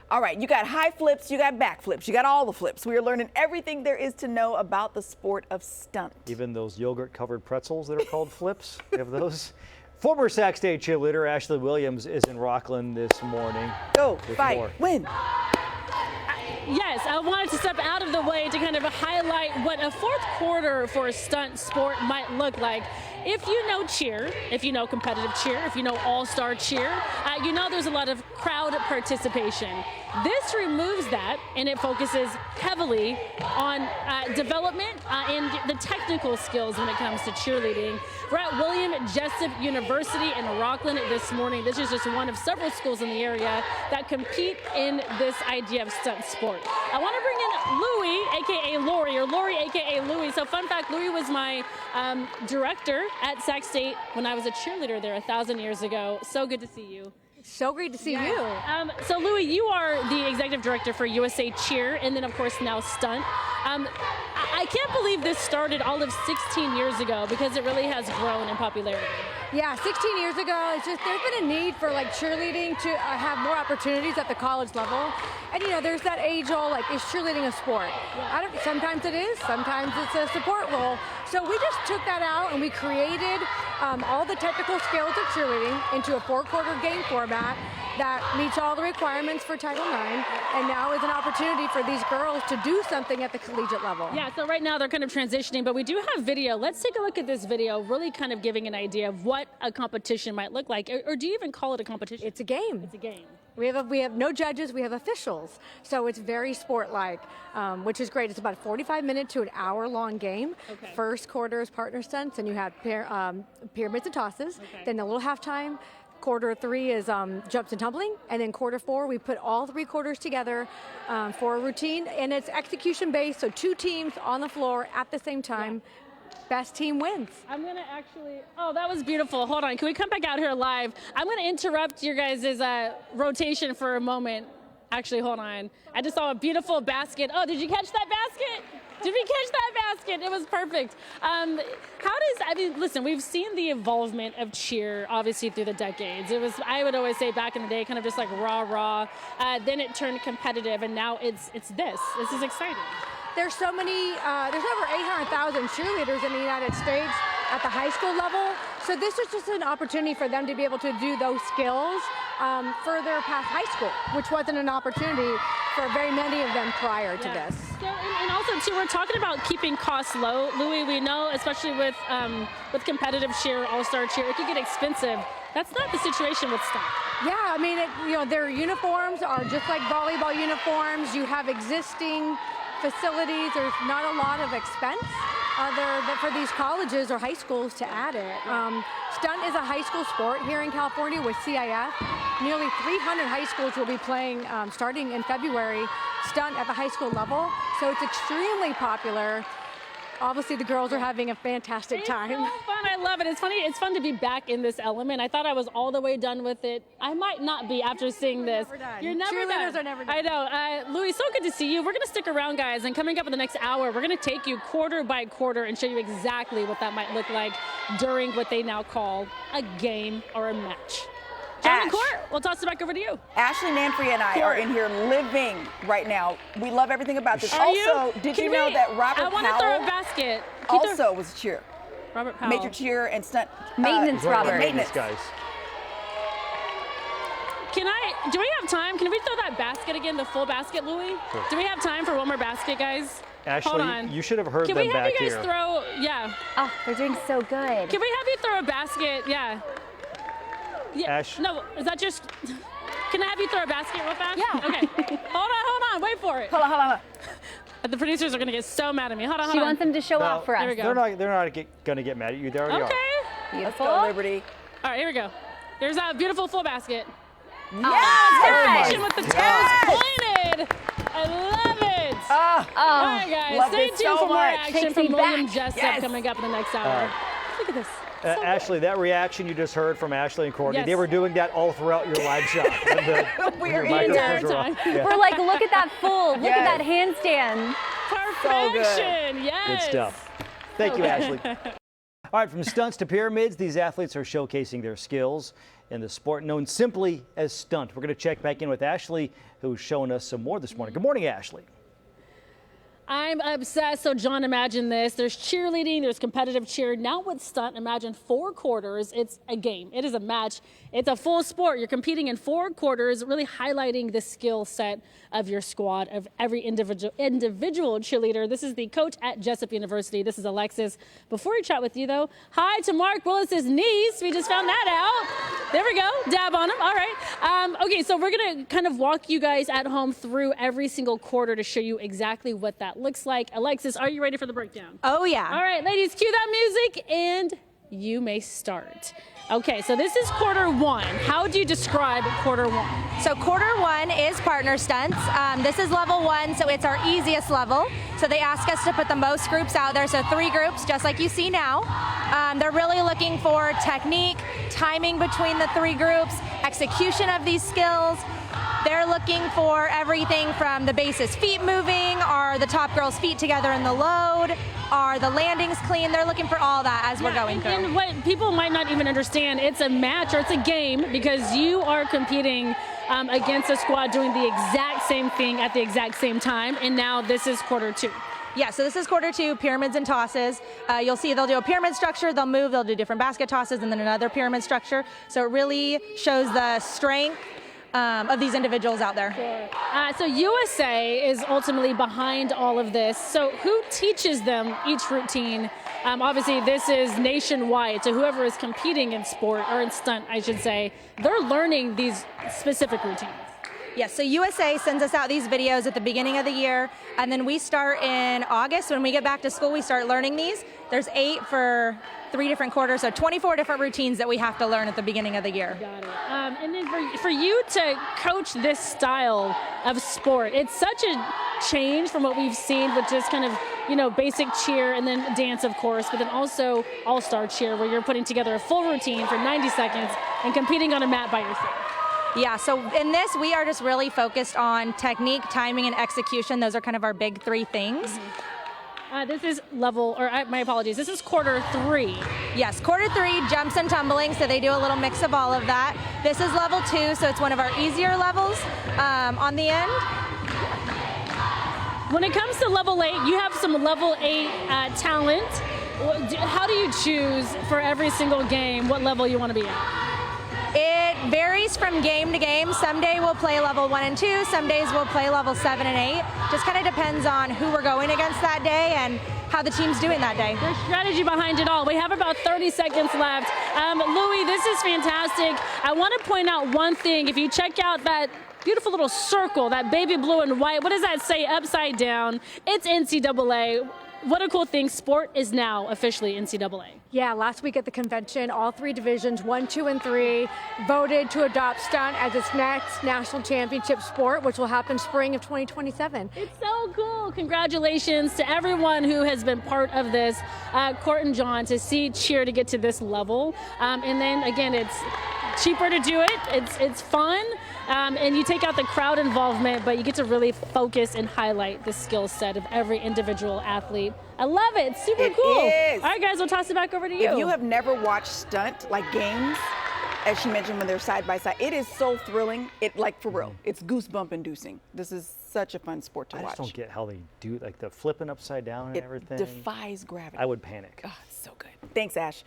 All right, you got high flips, you got back flips, you got all the flips. We are learning everything there is to know about the sport of stunt. Even those yogurt-covered pretzels that are called flips, you have those. Former Sac State cheerleader Ashley Williams is in Rocklin this morning. Go, fight, win. Yes, I wanted to step out of the way to kind of highlight what a fourth quarter for a stunt sport might look like. If you know cheer, if you know competitive cheer, if you know all-star cheer, you know there's a lot of crowd participation. This removes that, and it focuses heavily on development and the technical skills when it comes to cheerleading. We're at William Jessup University in Rocklin this morning. This is just one of several schools in the area that compete in this idea of stunt sport. I want to bring in Louie, aka Lori, or Lori, aka Louie. So fun fact, Louie was my director at Sac State when I was a cheerleader there 1,000 years ago. So good to see you. So great to see you. So Louie, you are the executive director for USA Cheer, and then of course now Stunt. I can't believe this started all of 16 years ago because it really has grown in popularity. Yeah, 16 years ago, it's just there's been a need for like cheerleading to have more opportunities at the college level. And you know, there's that age-old like, is cheerleading a sport? Sometimes it is, sometimes it's a support role. So we just took that out and we created all the technical skills of cheerleading into a four-quarter game format that meets all the requirements for Title IX, and now is an opportunity for these girls to do something at the collegiate level. Yeah, so right now they're kind of transitioning, but we do have video. Let's take a look at this video, really kind of giving an idea of what a competition might look like. Or do you even call it a competition? It's a game. It's a game. We have no judges, we have officials. So it's very sport-like, which is great. It's about a 45-minute to an hour-long game. Okay. First quarter is partner stunts, and you have pyramids and tosses. Okay. Then a little halftime. Quarter 3 is jumps and tumbling, and then quarter 4 we put all 3 quarters together for a routine, and it's execution based, so 2 teams on the floor at the same time. Yeah. Best team wins. I'm gonna actually, oh, that was beautiful. Hold on, can we come back out here live? I'm gonna interrupt your guys' rotation for a moment. Actually, hold on. I just saw a beautiful basket. Oh, did you catch that basket? Did we catch that basket? It was perfect. Listen, we've seen the evolvement of cheer, obviously, through the decades. It was, I would always say back in the day, kind of just like rah-rah. Then it turned competitive, and now it's this. This is exciting. There's so many, there's over 800,000 cheerleaders in the United States at the high school level. So this is just an opportunity for them to be able to do those skills further past high school, which wasn't an opportunity for very many of them prior to this. So, and also, too, we're talking about keeping costs low. Louie, we know, especially with competitive cheer, all-star cheer, it can get expensive. That's not the situation with stunt. Yeah, I mean, their uniforms are just like volleyball uniforms. You have existing facilities. There's not a lot of expense for these colleges or high schools to add it. Stunt is a high school sport here in California with CIF. Nearly 300 high schools will be playing starting in February, stunt at the high school level. So it's extremely popular. Obviously, the girls are having a fantastic time. It's so fun. I love it. It's funny. It's fun to be back in this element. I thought I was all the way done with it. I might not be after seeing this. Never done. You're never Cheerleaders done. are never done. I know. Louie, so good to see you. We're going to stick around, guys, and coming up in the next hour, we're going to take you quarter by quarter and show you exactly what that might look like during what they now call a game or a match. John Court, we'll toss it back over to you. Ashley, Manfrey, and I are in here living right now. We love everything about this. Did you know that Robert Powell? I want to throw a basket. Also was a cheer. Robert Powell. Major cheer and stunt. Maintenance, Robert. Maintenance. Guys. Do we have time? Can we throw that basket again, the full basket, Louie? Sure. Do we have time for one more basket, guys? Ashley, hold on. You should have heard them back here. Can we have you guys throw, Oh, they're doing so good. Can we have you throw a basket? Yeah. Ash. No, is that just, can I have you throw a basket real fast? Yeah. Okay. hold on, wait for it. Hold on. The producers are going to get so mad at me. Hold on. She wants them to show off for us. There we go. They're not going to get mad at you. They already are. Beautiful. Let's go, Liberty. All right, here we go. There's that beautiful full basket. Yes! With the toes pointed. I love it. All right, guys. Stay tuned for more action from William Jessup coming up in the next hour. Look at this. Ashley, that reaction you just heard from Ashley and Courtney, Yes. they were doing that all throughout your live shot. We're the entire time. We're like, look at that full, look at that handstand. Perfection, yes. Good stuff. Thank you, Ashley. All right, from stunts to pyramids, these athletes are showcasing their skills in the sport known simply as stunt. We're going to check back in with Ashley, who's showing us some more this morning. Good morning, Ashley. I'm obsessed. So, John, imagine this. There's cheerleading, there's competitive cheer. Now with stunt, imagine 4 quarters. It's a game. It is a match. It's a full sport. You're competing in 4 quarters, really highlighting the skill set of your squad, of every individual cheerleader. This is the coach at Jessup University. This is Alexis. Before we chat with you, though, hi to Mark Willis's niece. We just found that out. There we go. Dab on him. All right. Okay, so we're going to kind of walk you guys at home through every single quarter to show you exactly what that looks like. Alexis, are you ready for the breakdown? Oh, yeah. All right, ladies, cue that music and you may start. Okay, so this is quarter 1. How do you describe quarter 1? So quarter 1 is partner stunts. This is level 1, so it's our easiest level. So they ask us to put the most groups out there, so 3 groups, just like you see now. They're really looking for technique, timing between the 3 groups, execution of these skills. They're looking for everything from the bases feet moving, are the top girls' feet together in the load, are the landings clean. They're looking for all that as we're going through. And what people might not even understand, it's a match or it's a game because you are competing against a squad doing the exact same thing at the exact same time. And now this is quarter 2. Yeah, so this is quarter 2, pyramids and tosses. You'll see they'll do a pyramid structure, they'll move, they'll do different basket tosses, and then another pyramid structure. So it really shows the strength of these individuals out there. Sure. So USA is ultimately behind all of this. So who teaches them each routine? Obviously, this is nationwide. So whoever is competing in sport, or in stunt, I should say, they're learning these specific routines. Yes, so USA sends us out these videos at the beginning of the year, and then we start in August. When we get back to school, we start learning these. There's 8 for 3 different quarters, so 24 different routines that we have to learn at the beginning of the year. Got it. And then for you to coach this style of sport, it's such a change from what we've seen with just kind of, basic cheer and then dance, of course, but then also all-star cheer where you're putting together a full routine for 90 seconds and competing on a mat by yourself. Yeah, so in this, we are just really focused on technique, timing, and execution. Those are kind of our big 3 things. Mm-hmm. This is my apologies, this is quarter 3. Yes, quarter 3, jumps and tumbling, so they do a little mix of all of that. This is level 2, so it's one of our easier levels on the end. When it comes to level 8, you have some level 8 talent. How do you choose for every single game what level you want to be at? It varies from game to game. Some day we'll play level 1 and 2. Some days we'll play level 7 and 8. Just kind of depends on who we're going against that day and how the team's doing that day. There's strategy behind it all. We have about 30 seconds left. Louis, this is fantastic. I want to point out one thing. If you check out that beautiful little circle, that baby blue and white, what does that say upside down? It's NCAA. What a cool thing. Sport is now officially NCAA. Yeah, last week at the convention, all 3 divisions, 1, 2, and 3, voted to adopt stunt as its next national championship sport, which will happen spring of 2027. It's so cool. Congratulations to everyone who has been part of this. Court and John, to see cheer to get to this level. And then, again, it's cheaper to do it. It's fun. And you take out the crowd involvement, but you get to really focus and highlight the skill set of every individual athlete. I love it. It's super cool. Is. All right, guys, we'll toss it back over to you. If you have never watched stunt, like games, as she mentioned, when they're side by side, it is so thrilling. For real, it's goosebump inducing. This is such a fun sport to watch. I just don't get how they do, like the flipping upside down and everything. It defies gravity. I would panic. Oh, it's so good. Thanks, Ash.